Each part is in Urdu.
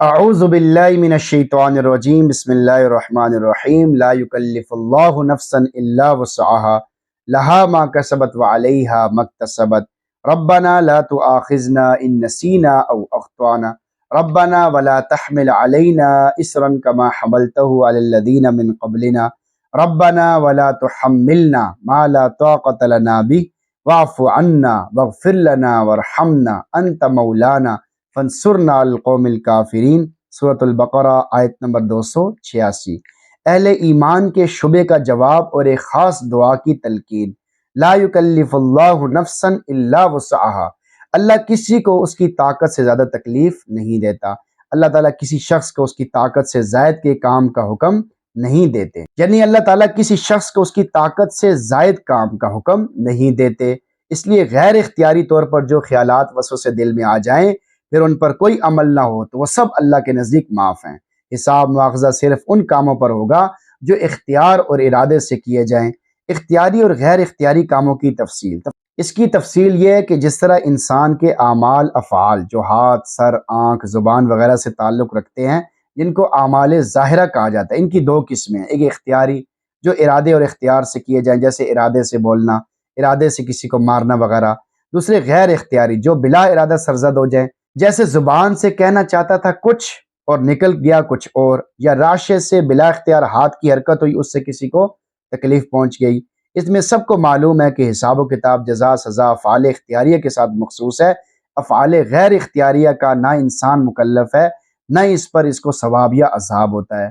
اعوذ باللہ من الشیطان الرجیم بسم اللہ الرحمن الرحیم لا یکلف اللہ نفسا الا وسعها لها ما کسبت وعلیہا ما اکتسبت ربنا لا تؤاخذنا ان نسینا او اخطانا ربنا ولا تحمل علینا اسرا كما حملته علی الذین من قبلنا ربنا ولا تحملنا ما لا طاقة لنا به واعف عنا واغفر لنا وارحمنا انت مولانا فانصرنا علی القوم الکافرین۔ سورۃ البقرہ آیت نمبر 286۔ اہل ایمان کے شبے کا جواب اور ایک خاص دعا کی تلقین۔ لا یکلف اللہ نفسا الا وسعها، اللہ کسی کو اس کی طاقت سے زیادہ تکلیف نہیں دیتا۔ اللہ تعالیٰ کسی شخص کو اس کی طاقت سے زائد کے کام کا حکم نہیں دیتے، یعنی اللہ تعالیٰ کسی شخص کو اس کی طاقت سے زائد کام کا حکم نہیں دیتے۔ اس لیے غیر اختیاری طور پر جو خیالات وسوسے دل میں آ جائیں پھر ان پر کوئی عمل نہ ہو تو وہ سب اللہ کے نزدیک معاف ہیں۔ حساب مواخذہ صرف ان کاموں پر ہوگا جو اختیار اور ارادے سے کیے جائیں۔ اختیاری اور غیر اختیاری کاموں کی تفصیل، اس کی تفصیل یہ ہے کہ جس طرح انسان کے اعمال افعال جو ہاتھ، سر، آنکھ، زبان وغیرہ سے تعلق رکھتے ہیں جن کو اعمال ظاہرہ کہا جاتا ہے، ان کی دو قسمیں ہیں۔ ایک اختیاری جو ارادے اور اختیار سے کیے جائیں، جیسے ارادے سے بولنا، ارادے سے کسی کو مارنا وغیرہ۔ دوسرے غیر اختیاری جو بلا ارادہ سرزد ہو جائیں، جیسے زبان سے کہنا چاہتا تھا کچھ اور نکل گیا کچھ اور، یا راشے سے بلا اختیار ہاتھ کی حرکت ہوئی، اس سے کسی کو تکلیف پہنچ گئی۔ اس میں سب کو معلوم ہے کہ حساب و کتاب، جزا، سزا افعال اختیاریہ کے ساتھ مخصوص ہے۔ افعال غیر اختیاریہ کا نہ انسان مکلف ہے، نہ اس پر اس کو ثواب یا عذاب ہوتا ہے۔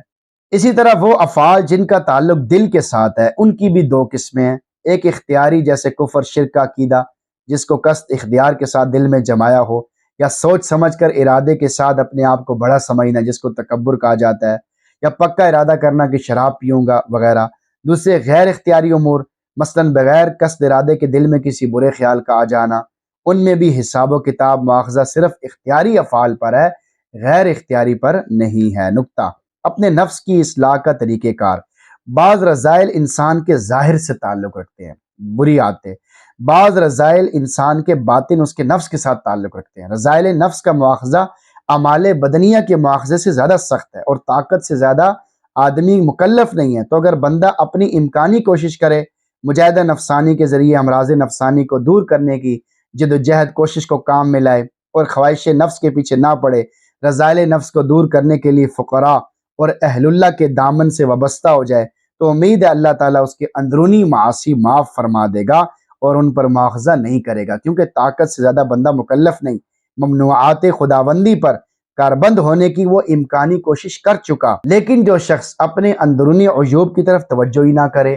اسی طرح وہ افعال جن کا تعلق دل کے ساتھ ہے ان کی بھی دو قسمیں ہیں۔ ایک اختیاری جیسے کفر، شرک کا عقیدہ جس کو قصد اختیار کے ساتھ دل میں جمایا ہو، یا سوچ سمجھ کر ارادے کے ساتھ اپنے آپ کو بڑا سمجھنا جس کو تکبر کہا جاتا ہے، یا پکا ارادہ کرنا کہ شراب پیوں گا وغیرہ۔ دوسرے غیر اختیاری امور مثلا بغیر قصد ارادے کے دل میں کسی برے خیال کا آ جانا، ان میں بھی حساب و کتاب مواخذہ صرف اختیاری افعال پر ہے، غیر اختیاری پر نہیں ہے۔ نکتہ، اپنے نفس کی اصلاح کا طریقہ کار۔ بعض رذائل انسان کے ظاہر سے تعلق رکھتے ہیں، بری عادتیں۔ بعض رذائل انسان کے باطن، اس کے نفس کے ساتھ تعلق رکھتے ہیں۔ رذائل نفس کا مواخذہ اعمال بدنیہ کے مواخذے سے زیادہ سخت ہے، اور طاقت سے زیادہ آدمی مکلف نہیں ہے۔ تو اگر بندہ اپنی امکانی کوشش کرے، مجاہدہ نفسانی کے ذریعے امراض نفسانی کو دور کرنے کی جد و جہد کوشش کو کام میں لائے اور خواہش نفس کے پیچھے نہ پڑے، رذائل نفس کو دور کرنے کے لیے فقراء اور اہل اللہ کے دامن سے وابستہ ہو جائے تو امید ہے اللہ تعالیٰ اس کے اندرونی معاصی معاف فرما دے گا اور ان پر مواخذہ نہیں کرے گا، کیونکہ طاقت سے زیادہ بندہ مکلف نہیں۔ ممنوعات خداوندی پر کاربند ہونے کی وہ امکانی کوشش کر چکا، لیکن جو شخص اپنے اندرونی عیوب کی طرف توجہ ہی نہ کرے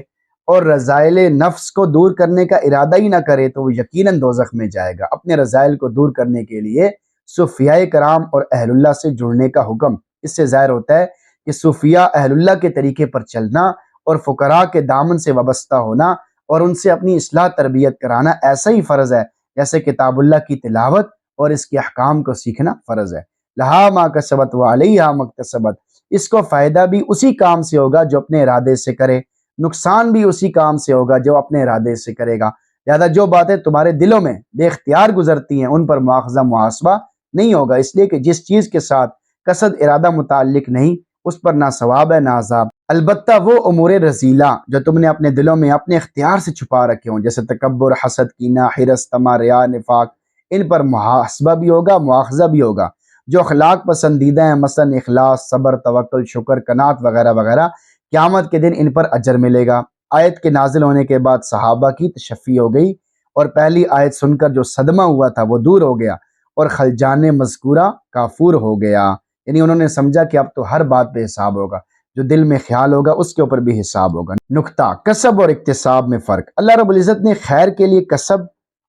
اور رذائل نفس کو دور کرنے کا ارادہ ہی نہ کرے تو وہ یقیناً دوزخ میں جائے گا۔ اپنے رذائل کو دور کرنے کے لیے صوفیاء کرام اور اہل اللہ سے جڑنے کا حکم۔ اس سے ظاہر ہوتا ہے کہ صوفیاء اہل اللہ کے طریقے پر چلنا اور فقراء کے دامن سے وابستہ ہونا اور ان سے اپنی اصلاح تربیت کرانا ایسا ہی فرض ہے جیسے کتاب اللہ کی تلاوت اور اس کے احکام کو سیکھنا فرض ہے۔ لہا ما کسبت وعلیہا ما اکتسبت، اس کو فائدہ بھی اسی کام سے ہوگا جو اپنے ارادے سے کرے، نقصان بھی اسی کام سے ہوگا جو اپنے ارادے سے کرے گا۔ لہذا جو باتیں تمہارے دلوں میں بے اختیار گزرتی ہیں ان پر مواخذہ محاسبہ نہیں ہوگا، اس لیے کہ جس چیز کے ساتھ قصد ارادہ متعلق نہیں اس پر نہ ثواب ہے نہ عذاب۔ البتہ وہ امور رذیلہ جو تم نے اپنے دلوں میں اپنے اختیار سے چھپا رکھے ہوں، جیسے تکبر، حسد، کینہ، حرص، طمع، ریا، نفاق، ان پر محاسبہ بھی ہوگا، مواخذہ بھی ہوگا۔ جو اخلاق پسندیدہ ہیں مثلا اخلاص، صبر، توکل، شکر، قناعت وغیرہ وغیرہ، قیامت کے دن ان پر اجر ملے گا۔ آیت کے نازل ہونے کے بعد صحابہ کی تشفی ہو گئی اور پہلی آیت سن کر جو صدمہ ہوا تھا وہ دور ہو گیا اور خلجان مذکورہ کافور ہو گیا، یعنی انہوں نے سمجھا کہ اب تو ہر بات پہ حساب ہوگا، جو دل میں خیال ہوگا اس کے اوپر بھی حساب ہوگا۔ نکتہ، کسب اور اکتساب میں فرق۔ اللہ رب العزت نے خیر کے لیے کسب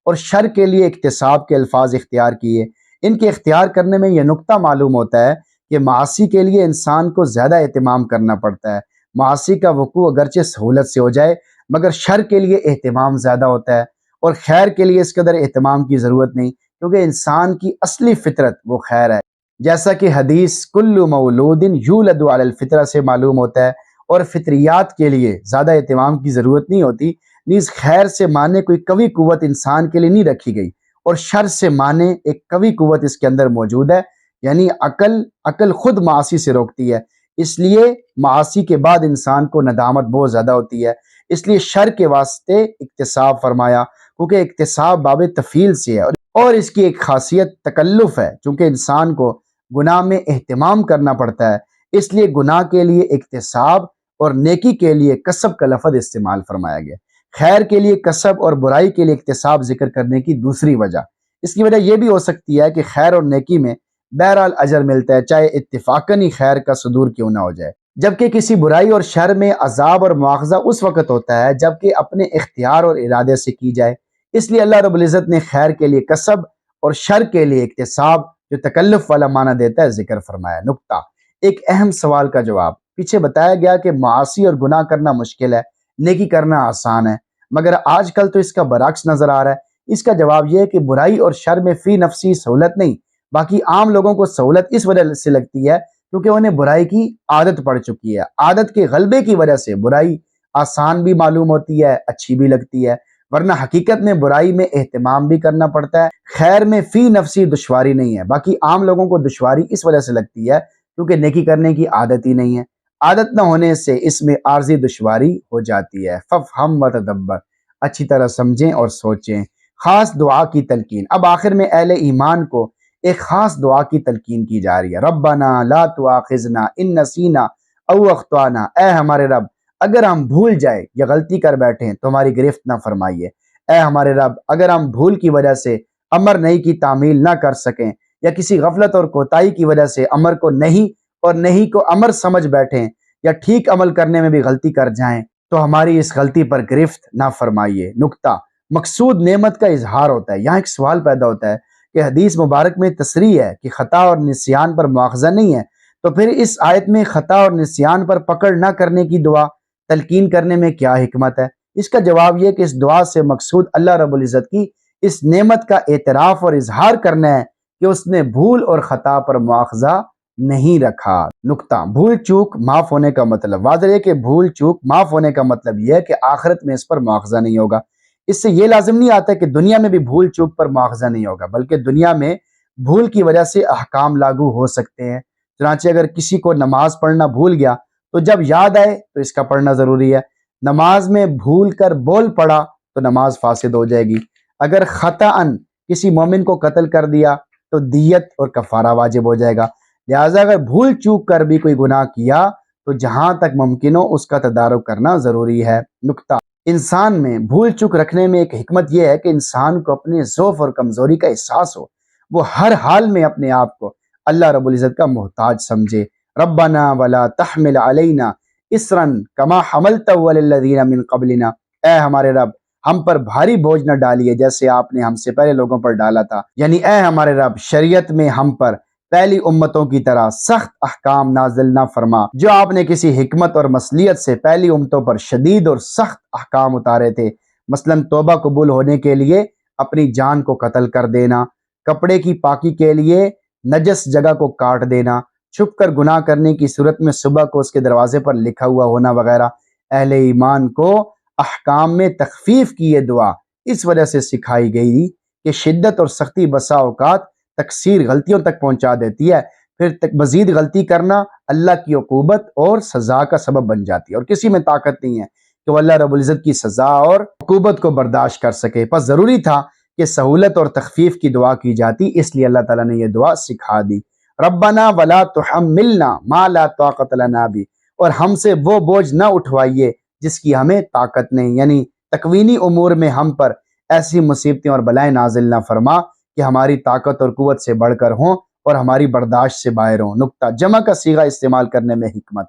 اور شر کے لیے اکتساب کے الفاظ اختیار کیے۔ ان کے اختیار کرنے میں یہ نکتہ معلوم ہوتا ہے کہ معاصی کے لیے انسان کو زیادہ اہتمام کرنا پڑتا ہے۔ معاصی کا وقوع اگرچہ سہولت سے ہو جائے مگر شر کے لیے اہتمام زیادہ ہوتا ہے، اور خیر کے لیے اس قدر اہتمام کی ضرورت نہیں، کیونکہ انسان کی اصلی فطرت وہ خیر ہے، جیسا کہ حدیث کل مولود یولد علی الفطرہ سے معلوم ہوتا ہے۔ اور فطریات کے لیے زیادہ اہتمام کی ضرورت نہیں ہوتی، نیز خیر سے مانے کوئی قوی قوت انسان کے لیے نہیں رکھی گئی، اور شر سے مانے ایک قوی قوت اس کے اندر موجود ہے، یعنی عقل خود معاصی سے روکتی ہے، اس لیے معاصی کے بعد انسان کو ندامت بہت زیادہ ہوتی ہے، اس لیے شر کے واسطے اکتساب فرمایا، کیونکہ اکتساب باب تفیل سے ہے، اور اس کی ایک خاصیت تکلف ہے، چونکہ انسان کو گناہ میں اہتمام کرنا پڑتا ہے، اس لیے گناہ کے لیے اکتساب اور نیکی کے لیے کسب کا لفظ استعمال فرمایا گیا۔ خیر کے لیے کسب اور برائی کے لیے اکتساب ذکر کرنے کی دوسری وجہ، اس کی وجہ یہ بھی ہو سکتی ہے کہ خیر اور نیکی میں بہرحال اجر ملتا ہے، چاہے اتفاقاً ہی خیر کا صدور کیوں نہ ہو جائے، جبکہ کسی برائی اور شر میں عذاب اور مواخذہ اس وقت ہوتا ہے جبکہ اپنے اختیار اور ارادے سے کی جائے۔ اس لیے اللہ رب العزت نے خیر کے لیے کسب اور شر کے لیے اکتساب، جو تکلف والا معنی دیتا ہے، ذکر فرمایا۔ نکتہ، ایک اہم سوال کا جواب۔ پیچھے بتایا گیا کہ معاصی اور گناہ کرنا مشکل ہے، نیکی کرنا آسان ہے، مگر آج کل تو اس کا برعکس نظر آ رہا ہے۔ اس کا جواب یہ ہے کہ برائی اور شر میں فی نفسی سہولت نہیں، باقی عام لوگوں کو سہولت اس وجہ سے لگتی ہے کیونکہ انہیں برائی کی عادت پڑ چکی ہے، عادت کے غلبے کی وجہ سے برائی آسان بھی معلوم ہوتی ہے، اچھی بھی لگتی ہے، ورنہ حقیقت میں برائی میں اہتمام بھی کرنا پڑتا ہے۔ خیر میں فی نفسی دشواری نہیں ہے، باقی عام لوگوں کو دشواری اس وجہ سے لگتی ہے کیونکہ نیکی کرنے کی عادت ہی نہیں ہے، عادت نہ ہونے سے اس میں عارضی دشواری ہو جاتی ہے۔ ففہم وتدبر، اچھی طرح سمجھیں اور سوچیں۔ خاص دعا کی تلقین، اب آخر میں اہل ایمان کو ایک خاص دعا کی تلقین کی جا رہی ہے۔ ربنا لا تؤاخذنا ان نسینا او اخطانا، اے ہمارے رب اگر ہم بھول جائے یا غلطی کر بیٹھیں تو ہماری گرفت نہ فرمائیے۔ اے ہمارے رب اگر ہم بھول کی وجہ سے امر نہیں کی تعمیل نہ کر سکیں یا کسی غفلت اور کوتاہی کی وجہ سے امر کو نہیں اور نہیں کو امر سمجھ بیٹھیں یا ٹھیک عمل کرنے میں بھی غلطی کر جائیں تو ہماری اس غلطی پر گرفت نہ فرمائیے۔ نکتہ، مقصود نعمت کا اظہار ہوتا ہے۔ یہاں ایک سوال پیدا ہوتا ہے کہ حدیث مبارک میں تصریح ہے کہ خطا اور نسیان پر مواخذہ نہیں ہے، تو پھر اس آیت میں خطا اور نسیان پر پکڑ نہ کرنے کی دعا تلقین کرنے میں کیا حکمت ہے؟ اس کا جواب یہ کہ اس دعا سے مقصود اللہ رب العزت کی اس نعمت کا اعتراف اور اظہار کرنا ہے کہ اس نے بھول اور خطا پر مواخذہ نہیں رکھا۔ نکتہ، بھول چوک معاف ہونے کا مطلب، واضح ہے کہ بھول چوک معاف ہونے کا مطلب یہ ہے کہ آخرت میں اس پر مواخذہ نہیں ہوگا۔ اس سے یہ لازم نہیں آتا کہ دنیا میں بھی بھول چوک پر مواخذہ نہیں ہوگا، بلکہ دنیا میں بھول کی وجہ سے احکام لاگو ہو سکتے ہیں۔ چنانچہ اگر کسی کو نماز پڑھنا بھول گیا تو جب یاد آئے تو اس کا پڑھنا ضروری ہے۔ نماز میں بھول کر بول پڑا تو نماز فاسد ہو جائے گی۔ اگر خطأً کسی مومن کو قتل کر دیا تو دیت اور کفارہ واجب ہو جائے گا۔ لہٰذا اگر بھول چوک کر بھی کوئی گناہ کیا تو جہاں تک ممکن ہو اس کا تدارک کرنا ضروری ہے۔ نکتہ، انسان میں بھول چوک رکھنے میں ایک حکمت یہ ہے کہ انسان کو اپنے ضعف اور کمزوری کا احساس ہو، وہ ہر حال میں اپنے آپ کو اللہ رب العزت کا محتاج سمجھے۔ ربنا ولا تحمل علینا اسرا کما حملتہ علی الذین من قبلنا، اے ہمارے رب ہم پر بھاری بوجھ نہ ڈالیے جیسے آپ نے ہم سے پہلے لوگوں پر ڈالا تھا، یعنی اے ہمارے رب شریعت میں ہم پر پہلی امتوں کی طرح سخت احکام نازل نہ فرما، جو آپ نے کسی حکمت اور مصلیحت سے پہلی امتوں پر شدید اور سخت احکام اتارے تھے، مثلا توبہ قبول ہونے کے لیے اپنی جان کو قتل کر دینا، کپڑے کی پاکی کے لیے نجس جگہ کو کاٹ دینا، چھپ کر گناہ کرنے کی صورت میں صبح کو اس کے دروازے پر لکھا ہوا ہونا وغیرہ۔ اہل ایمان کو احکام میں تخفیف کی یہ دعا اس وجہ سے سکھائی گئی کہ شدت اور سختی بسا اوقات تقصیر غلطیوں تک پہنچا دیتی ہے، پھر مزید غلطی کرنا اللہ کی عقوبت اور سزا کا سبب بن جاتی ہے، اور کسی میں طاقت نہیں ہے کہ وہ اللہ رب العزت کی سزا اور عقوبت کو برداشت کر سکے۔ پس ضروری تھا کہ سہولت اور تخفیف کی دعا کی جاتی، اس لیے اللہ تعالیٰ نے یہ دعا سکھا دی۔ ربنا ولا تحملنا ما لا طاقت لنا بھی، اور ہم سے وہ بوجھ نہ اٹھوائیے جس کی ہمیں طاقت نہیں، یعنی تکوینی امور میں ہم پر ایسی مصیبتیں اور بلائیں نازل نہ فرما کہ ہماری طاقت اور قوت سے بڑھ کر ہوں اور ہماری برداشت سے باہر ہوں۔ نکتہ، جمع کا صیغہ استعمال کرنے میں حکمت،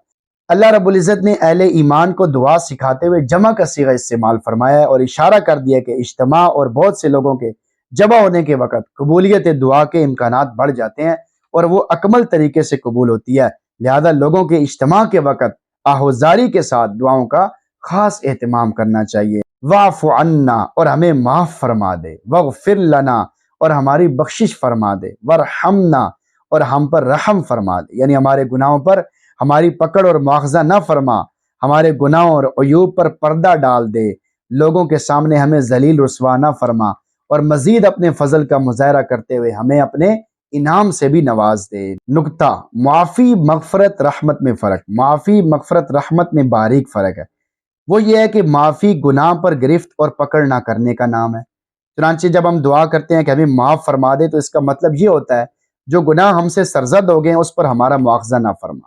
اللہ رب العزت نے اہل ایمان کو دعا سکھاتے ہوئے جمع کا صیغہ استعمال فرمایا ہے اور اشارہ کر دیا کہ اجتماع اور بہت سے لوگوں کے جمع ہونے کے وقت قبولیت دعا کے امکانات بڑھ جاتے ہیں اور وہ اکمل طریقے سے قبول ہوتی ہے، لہذا لوگوں کے اجتماع کے وقت آہوزاری کے ساتھ دعاؤں کا خاص اہتمام کرنا چاہیے۔ واعف عنا، اور ہمیں معاف فرما دے، واغفر لنا، اور ہماری بخشش فرما دے، ورحمنا، اور ہم پر رحم فرما دے، یعنی ہمارے گناہوں پر ہماری پکڑ اور مواخذہ نہ فرما، ہمارے گناہوں اور عیوب پر پردہ ڈال دے، لوگوں کے سامنے ہمیں ذلیل رسوا نہ فرما، اور مزید اپنے فضل کا مظاہرہ کرتے ہوئے ہمیں اپنے انعام سے بھی نواز دے۔ نقطہ، معافی مغفرت رحمت میں فرق۔ معافی مغفرت رحمت میں باریک فرق ہے۔ وہ یہ ہے کہ معافی گناہ پر گرفت اور پکڑ نہ کرنے کا نام ہے۔ چنانچہ جب ہم دعا کرتے ہیں کہ ہمیں معاف فرما دے، تو اس کا مطلب یہ ہوتا ہے جو گناہ ہم سے سرزد ہو گئے ہیں اس پر ہمارا مواخذہ نہ فرما۔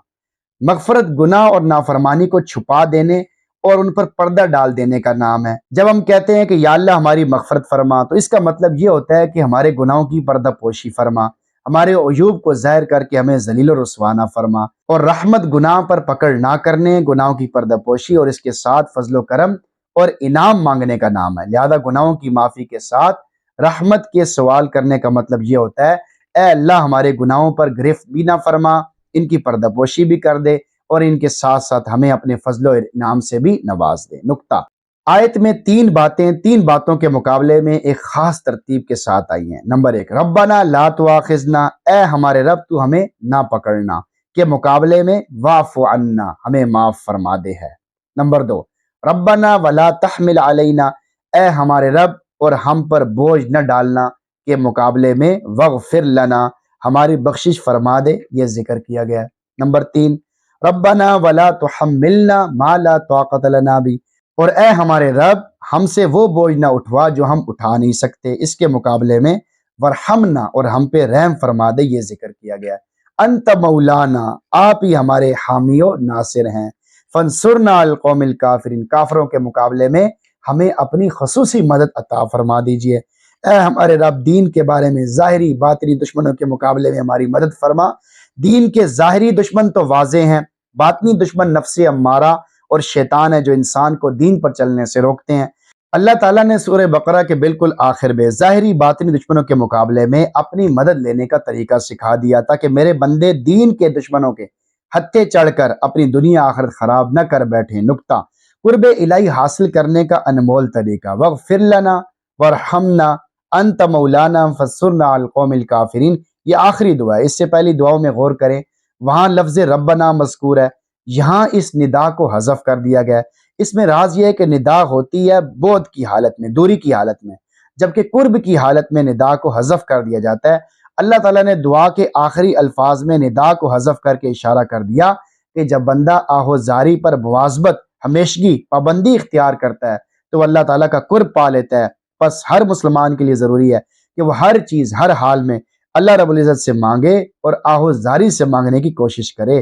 مغفرت گناہ اور نافرمانی کو چھپا دینے اور ان پر پردہ ڈال دینے کا نام ہے۔ جب ہم کہتے ہیں کہ یا اللہ ہماری مغفرت فرما، تو اس کا مطلب یہ ہوتا ہے کہ ہمارے گناہوں کی پردہ پوشی فرما، ہمارے عیوب کو ظاہر کر کے ہمیں ذلیل و رسوا نہ فرما۔ اور رحمت گناہ پر پکڑ نہ کرنے، گناہوں کی پردہ پوشی اور اس کے ساتھ فضل و کرم اور انعام مانگنے کا نام ہے۔ لہذا گناہوں کی معافی کے ساتھ رحمت کے سوال کرنے کا مطلب یہ ہوتا ہے اے اللہ ہمارے گناہوں پر گرفت بھی نہ فرما، ان کی پردہ پوشی بھی کر دے اور ان کے ساتھ ساتھ ہمیں اپنے فضل و انعام سے بھی نواز دے۔ نقطہ، آیت میں تین باتوں کے مقابلے میں ایک خاص ترتیب کے ساتھ آئی ہیں۔ نمبر 1، ربنا لا تواخذنا، اے ہمارے رب تو ہمیں نہ پکڑنا، کے مقابلے میں واعف عنا، ہمیں معاف فرما دے ہے۔ نمبر 2، ربنا ولا تحمل علینا، اے ہمارے رب اور ہم پر بوجھ نہ ڈالنا، کے مقابلے میں واغفر لنا، ہماری بخشش فرما دے، یہ ذکر کیا گیا ہے۔ نمبر 3، ربنا ولا تحملنا ما لا طاقت لنا بھی، اور اے ہمارے رب ہم سے وہ بوجھ نہ اٹھوا جو ہم اٹھا نہیں سکتے، اس کے مقابلے میں ورحمنا، اور ہم پہ رحم فرما دے، یہ ذکر کیا گیا ہے۔ انت مولانا، آپ ہی ہمارے حامی و ناصر ہیں، فانصرنا علی القوم الکافرین، کافروں کے مقابلے میں ہمیں اپنی خصوصی مدد عطا فرما دیجئے۔ اے ہمارے رب دین کے بارے میں ظاہری باطنی دشمنوں کے مقابلے میں ہماری مدد فرما۔ دین کے ظاہری دشمن تو واضح ہیں، باطنی دشمن نفس امارہ اور شیطان ہے جو انسان کو دین پر چلنے سے روکتے ہیں۔ اللہ تعالیٰ نے سورہ بقرہ کے بالکل آخر میں ظاہری باطنی دشمنوں کے مقابلے میں اپنی مدد لینے کا طریقہ سکھا دیا تاکہ میرے بندے دین کے دشمنوں کے ہتھے چڑھ کر اپنی دنیا آخرت خراب نہ کر بیٹھیں۔ نقطہ، قرب الہی حاصل کرنے کا انمول طریقہ، واغفر لنا ورحمنا انت مولانا فانصرنا علی القوم الکافرین، یہ آخری دعا ہے۔ اس سے پہلی دعاؤں میں غور کریں، وہاں لفظ ربنا مذکور ہے، یہاں اس ندا کو حذف کر دیا گیا ہے۔ اس میں راز یہ ہے کہ ندا ہوتی ہے بعد کی حالت میں، دوری کی حالت میں، جبکہ قرب کی حالت میں ندا کو حذف کر دیا جاتا ہے۔ اللہ تعالیٰ نے دعا کے آخری الفاظ میں ندا کو حذف کر کے اشارہ کر دیا کہ جب بندہ آہوزاری پر مواظبت، ہمیشگی، پابندی اختیار کرتا ہے تو اللہ تعالیٰ کا قرب پا لیتا ہے۔ پس ہر مسلمان کے لیے ضروری ہے کہ وہ ہر چیز، ہر حال میں اللہ رب العزت سے مانگے اور آہوزاری سے مانگنے کی کوشش کرے۔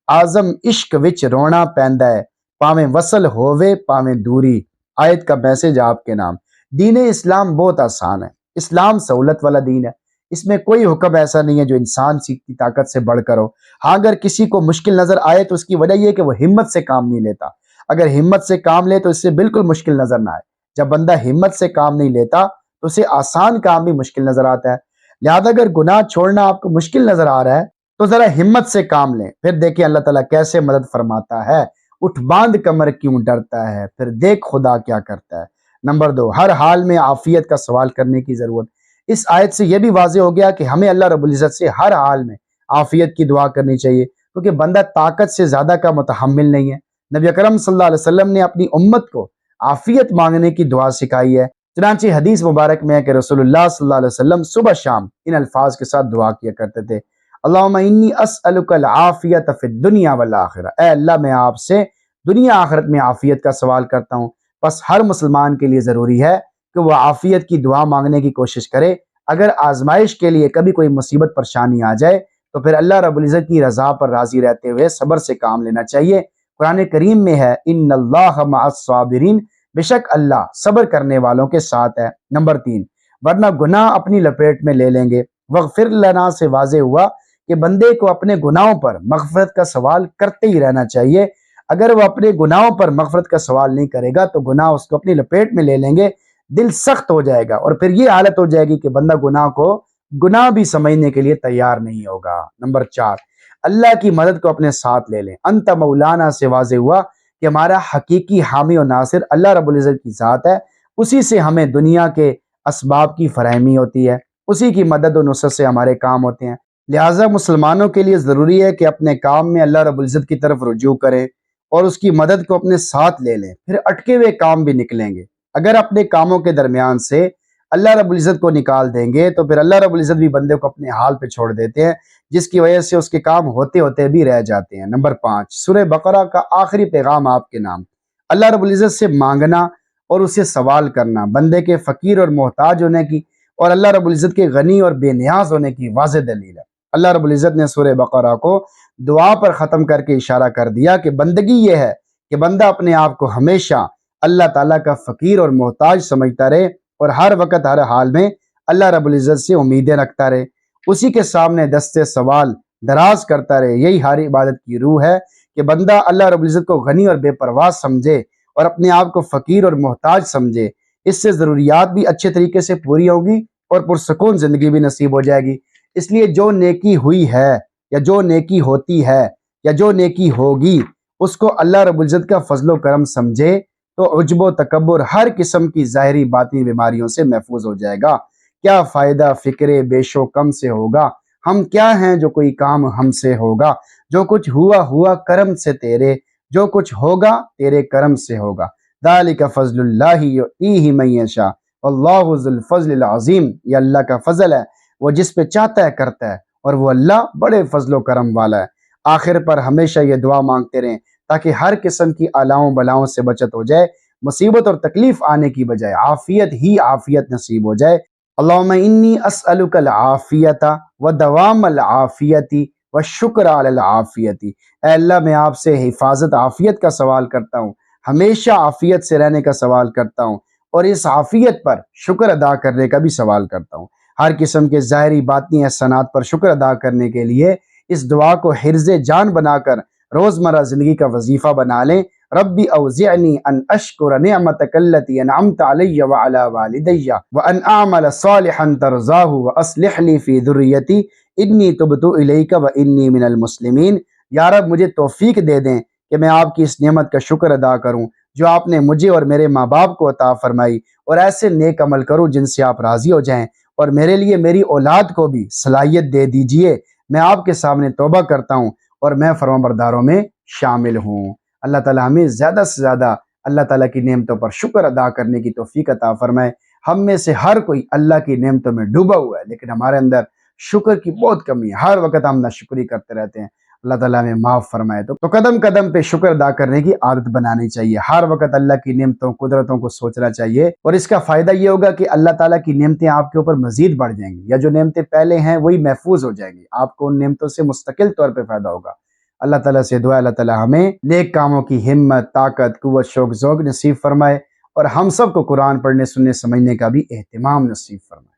اعظم عشق وچ رونا پیندا ہے، پاویں وصل ہووے پاویں دوری، آیت کا میسج آپ کے نام۔ دین اسلام بہت آسان ہے، اسلام سہولت والا دین ہے، اس میں کوئی حکم ایسا نہیں ہے جو انسان کی طاقت سے بڑھ کر ہو۔ ہاں اگر کسی کو مشکل نظر آئے تو اس کی وجہ یہ کہ وہ ہمت سے کام نہیں لیتا، اگر ہمت سے کام لے تو اس سے بالکل مشکل نظر نہ آئے۔ جب بندہ ہمت سے کام نہیں لیتا تو اسے آسان کام بھی مشکل نظر آتا ہے۔ لہذا اگر گناہ چھوڑنا آپ کو مشکل نظر آ رہا ہے تو ذرا ہمت سے کام لیں، پھر دیکھیں اللہ تعالیٰ کیسے مدد فرماتا ہے۔ اٹھ باندھ کمر کیوں ڈرتا ہے، پھر دیکھ خدا کیا کرتا ہے۔ نمبر 2، ہر حال میں عافیت کا سوال کرنے کی ضرورت۔ اس آیت سے یہ بھی واضح ہو گیا کہ ہمیں اللہ رب العزت سے ہر حال میں عافیت کی دعا کرنی چاہیے، کیونکہ بندہ طاقت سے زیادہ کا متحمل نہیں ہے۔ نبی اکرم صلی اللہ علیہ وسلم نے اپنی امت کو عافیت مانگنے کی دعا سکھائی ہے۔ چنانچہ حدیث مبارک میں ہے کہ رسول اللہ صلی اللہ علیہ وسلم صبح شام ان الفاظ کے ساتھ دعا کیا کرتے تھے، اللہم انی اسألک العافیت فی الدنیا والآخرہ، اے اللہ میں آپ سے دنیا آخرت میں عافیت کا سوال کرتا ہوں۔ بس ہر مسلمان کے لیے ضروری ہے کہ وہ عافیت کی دعا مانگنے کی کوشش کرے۔ اگر آزمائش کے لیے کبھی کوئی مصیبت پریشانی آ جائے تو پھر اللہ رب العزت کی رضا پر راضی رہتے ہوئے صبر سے کام لینا چاہیے۔ قرآن کریم میں ہے ان اللہ مع الصابرین، بے شک اللہ صبر کرنے والوں کے ساتھ ہے۔ نمبر 3، ورنہ گناہ اپنی لپیٹ میں لے لیں گے۔ واغفر لنا سے واضح ہوا کہ بندے کو اپنے گناہوں پر مغفرت کا سوال کرتے ہی رہنا چاہیے۔ اگر وہ اپنے گناہوں پر مغفرت کا سوال نہیں کرے گا تو گناہ اس کو اپنی لپیٹ میں لے لیں گے، دل سخت ہو جائے گا اور پھر یہ حالت ہو جائے گی کہ بندہ گناہ کو گناہ بھی سمجھنے کے لیے تیار نہیں ہوگا۔ نمبر 4، اللہ کی مدد کو اپنے ساتھ لے لیں۔ انت مولانا سے واضح ہوا کہ ہمارا حقیقی حامی و ناصر اللہ رب العزت کی ذات ہے، اسی سے ہمیں دنیا کے اسباب کی فراہمی ہوتی ہے، اسی کی مدد و نصرت سے ہمارے کام ہوتے ہیں۔ لہٰذا مسلمانوں کے لیے ضروری ہے کہ اپنے کام میں اللہ رب العزت کی طرف رجوع کریں اور اس کی مدد کو اپنے ساتھ لے لیں، پھر اٹکے ہوئے کام بھی نکلیں گے۔ اگر اپنے کاموں کے درمیان سے اللہ رب العزت کو نکال دیں گے تو پھر اللہ رب العزت بھی بندے کو اپنے حال پہ چھوڑ دیتے ہیں، جس کی وجہ سے اس کے کام ہوتے ہوتے بھی رہ جاتے ہیں۔ نمبر 5، سورہ بقرہ کا آخری پیغام آپ کے نام۔ اللہ رب العزت سے مانگنا اور اسے سوال کرنا بندے کے فقیر اور محتاج ہونے کی اور اللہ رب العزت کے غنی اور بے نیاز ہونے کی واضح دلیل ہے۔ اللہ رب العزت نے سورہ بقرہ کو دعا پر ختم کر کے اشارہ کر دیا کہ بندگی یہ ہے کہ بندہ اپنے آپ کو ہمیشہ اللہ تعالیٰ کا فقیر اور محتاج سمجھتا رہے اور ہر وقت ہر حال میں اللہ رب العزت سے امیدیں رکھتا رہے، اسی کے سامنے دستے سوال دراز کرتا رہے۔ یہی ہر عبادت کی روح ہے کہ بندہ اللہ رب العزت کو غنی اور بے پرواہ سمجھے اور اپنے آپ کو فقیر اور محتاج سمجھے۔ اس سے ضروریات بھی اچھے طریقے سے پوری ہوگی اور پرسکون زندگی بھی نصیب ہو جائے گی۔ اس لیے جو نیکی ہوئی ہے یا جو نیکی ہوتی ہے یا جو نیکی ہوگی اس کو اللہ رب العزت کا فضل و کرم سمجھے تو عجب و تکبر ہر قسم کی ظاہری باطنی بیماریوں سے محفوظ ہو جائے گا۔ کیا فائدہ فکر بیش و کم سے ہوگا، ہم کیا ہیں جو کوئی کام ہم سے ہوگا، جو کچھ ہوا ہوا کرم سے تیرے، جو کچھ ہوگا تیرے کرم سے ہوگا۔ ذالک فضل اللہ یؤتیہ من یشاء واللہ ذو الفضل العظیم، یہ اللہ کا فضل ہے، وہ جس پہ چاہتا ہے کرتا ہے، اور وہ اللہ بڑے فضل و کرم والا ہے۔ آخر پر ہمیشہ یہ دعا مانگتے رہیں تاکہ ہر قسم کی آلاؤں بلاؤں سے بچت ہو جائے، مصیبت اور تکلیف آنے کی بجائے عافیت ہی عافیت نصیب ہو جائے۔ اللہم انی اسألک العافیت و دوام العافیت و شکر علی العافیت، اے اللہ میں آپ سے حفاظت عافیت کا سوال کرتا ہوں، ہمیشہ عافیت سے رہنے کا سوال کرتا ہوں، اور اس عافیت پر شکر ادا کرنے کا بھی سوال کرتا ہوں۔ ہر قسم کے ظاہری باطنی احسانات پر شکر ادا کرنے کے لیے اس دعا کو حرز جان بنا کر روزمرہ زندگی کا وظیفہ بنا لیں۔ ربی اوزعنی ان اشکر نعمتک التی انعمت علی وعلی والدی وان اعمل صالحا ترضاہ واصلح لی فی ذریتی انی تبت الیک وانی من المسلمین۔ یا رب مجھے توفیق دے دیں کہ میں آپ کی اس نعمت کا شکر ادا کروں جو آپ نے مجھے اور میرے ماں باپ کو عطا فرمائی، اور ایسے نیک عمل کروں جن سے آپ راضی ہو جائیں، اور میرے لیے میری اولاد کو بھی صلاحیت دے دیجئے۔ میں آپ کے سامنے توبہ کرتا ہوں اور میں فرمانبرداروں میں شامل ہوں۔ اللہ تعالیٰ ہمیں زیادہ سے زیادہ اللہ تعالیٰ کی نعمتوں پر شکر ادا کرنے کی توفیق عطا فرمائے۔ ہم میں سے ہر کوئی اللہ کی نعمتوں میں ڈوبا ہوا ہے، لیکن ہمارے اندر شکر کی بہت کمی ہے، ہر وقت ہم ناشکری کرتے رہتے ہیں۔ اللہ تعالیٰ ہمیں معاف فرمائے۔ تو قدم قدم پہ شکر ادا کرنے کی عادت بنانی چاہیے، ہر وقت اللہ کی نعمتوں قدرتوں کو سوچنا چاہیے، اور اس کا فائدہ یہ ہوگا کہ اللہ تعالیٰ کی نعمتیں آپ کے اوپر مزید بڑھ جائیں گی، یا جو نعمتیں پہلے ہیں وہی محفوظ ہو جائیں گی، آپ کو ان نعمتوں سے مستقل طور پہ فائدہ ہوگا۔ اللہ تعالیٰ سے دعا اللہ تعالیٰ ہمیں نیک کاموں کی ہمت، طاقت، قوت، شوق، ذوق نصیب فرمائے، اور ہم سب کو قرآن پڑھنے، سننے، سمجھنے کا بھی اہتمام نصیب فرمائے۔